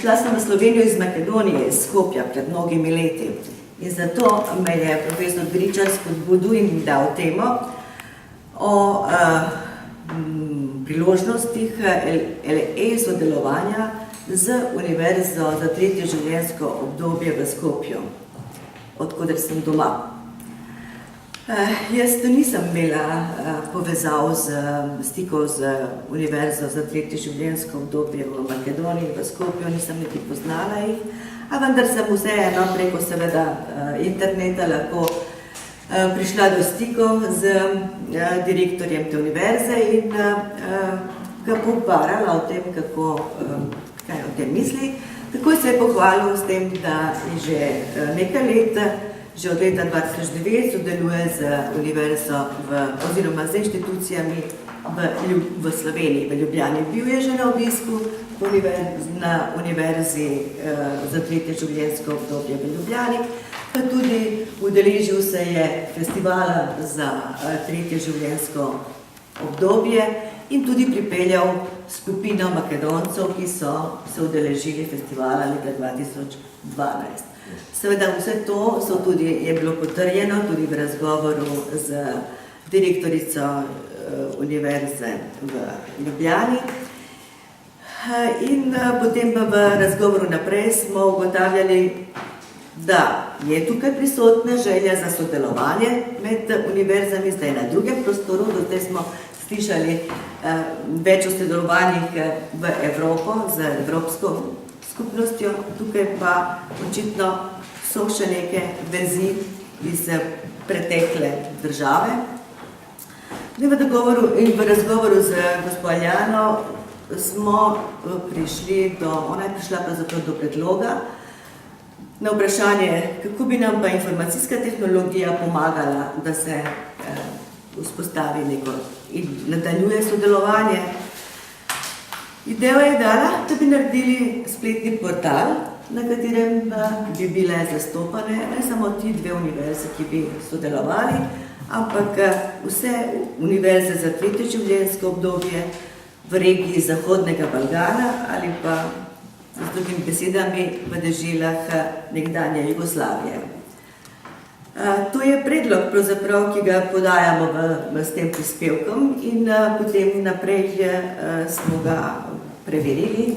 Šla sem v Slovenijo iz Makedonije, iz Skopja, pred mnogimi leti. In zato me je profesor Gričar spodbudil in mi dal temo o priložnostih e-sodelovanja z Univerzo za tretje življenjsko obdobje v Skopju, odkoder sem doma. Jaz nisem imela povezav stikov z Univerzo za tretje življenjsko obdobje v Makedoniji, v Skopju, nisem niti poznala jih, a vendar sem vseeno preko seveda interneta lahko prišla do stikov z direktorjem te univerze in ga pobarala o tem, kaj o tem misli. Takoj se je pohvalil s tem, da je že nekaj let, že od leta 2009 sodeluje z univerzo oziroma z inštitucijami v Sloveniji, v Ljubljani. Bil je že na obisku na Univerzi za tretje življenjsko obdobje v Ljubljani, pa tudi udeležil se je festivala za tretje življenjsko obdobje in tudi pripeljal skupino Makedoncev, ki so se udeležili festivala leta 2012. Seveda vse to je bilo potrjeno tudi v razgovoru z direktorico Univerze v Ljubljani. In potem pa v razgovoru naprej smo ugotavljali, da je tukaj prisotna želja za sodelovanje med univerzami, zdaj na drugem prostoru. Do zdaj smo slišali več o sodelovanjih v Evropo, z Evropsko skupnostjo, tukaj pa očitno so še neke vezi iz pretekle države. In v razgovoru z gospo Aljano smo prišli ona je prišla pravzaprav do predloga na vprašanje, kako bi nam pa informacijska tehnologija pomagala, da se vzpostavi neko in nadaljuje sodelovanje. Idejo je dala, da bi naredili spletni portal, na katerem bi bile zastopane ne samo ti dve univerze, ki bi sodelovali, ampak vse univerze za tretje življenjsko obdobje v regiji Zahodnega Balkana ali pa z drugimi besedami v deželah nekdanje Jugoslavije. To je predlog, pravzaprav, ki ga podajamo s tem prispevkom in potem naprej smo ga preverili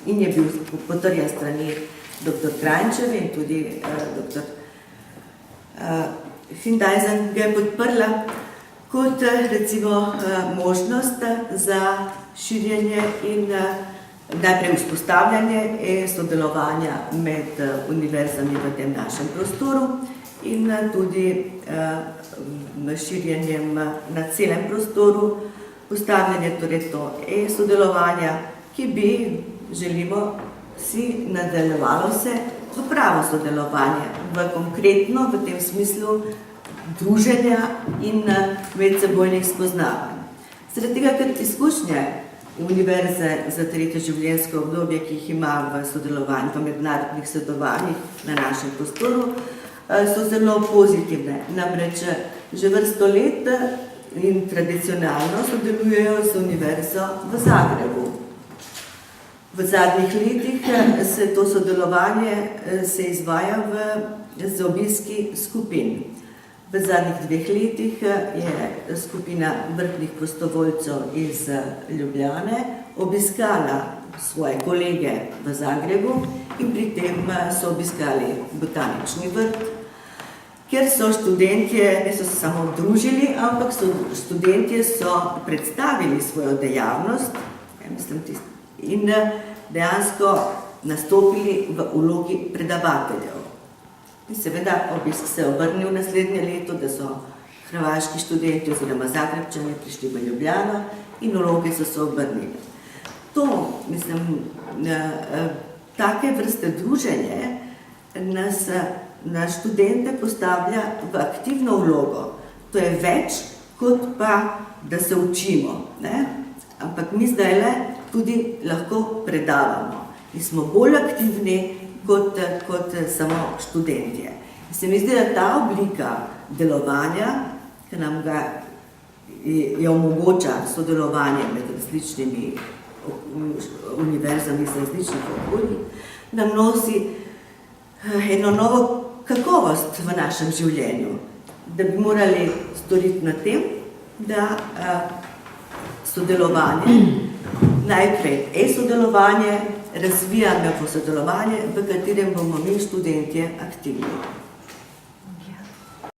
in je bil potrjen strani dr. Krajnčeve in tudi dr. Findajzen ga je podprla kot recimo možnost za širjenje in najprej vzpostavljanje sodelovanja med univerzami v tem našem prostoru in tudi širjenjem na celem prostoru, postavljanje torej to sodelovanja, ki bi, želimo si, nadaljevalo se v pravo sodelovanje, konkretno v tem smislu druženja in medsebojnih spoznavanj. Zaradi tega, ker izkušnje Univerze za tretje življenjsko obdobje, ki jih ima v sodelovanju, v mednarodnih sodelovanjih na našem prostoru, so zelo pozitivne. Namreč že vrsto let in tradicionalno sodelujejo z Univerzo v Zagrebu. V zadnjih letih se to sodelovanje izvaja z obiski skupin. V zadnjih 2 letih je skupina vrtnih prostovoljcev iz Ljubljane obiskala svoje kolege v Zagrebu in pri tem so obiskali botanični vrt, kjer so študentje, ne so se samo družili, ampak študentje so predstavili svojo dejavnost in dejansko nastopili v vlogi predavateljev. In seveda obisk se je obrnil naslednje leto, da so hrvaški študenti oziroma Zagrebčani prišli v Ljubljano in vloge so se obrnile. Take vrste druženje nas študente postavlja v aktivno vlogo. To je več, kot pa, da se učimo. Ampak mi zdajle tudi lahko predavamo in smo bolj aktivni kot samo študentje. Se mi zdi, da ta oblika delovanja, ki nam ga je omogoča sodelovanje med različnimi univerzami iz različnih okolij, nam nosi eno novo kakovost v našem življenju, da bi morali storiti na tem, da sodelovanje, najprej e-sodelovanje, razvijamo sodelovanje, v katerem bomo mi študentje aktivni.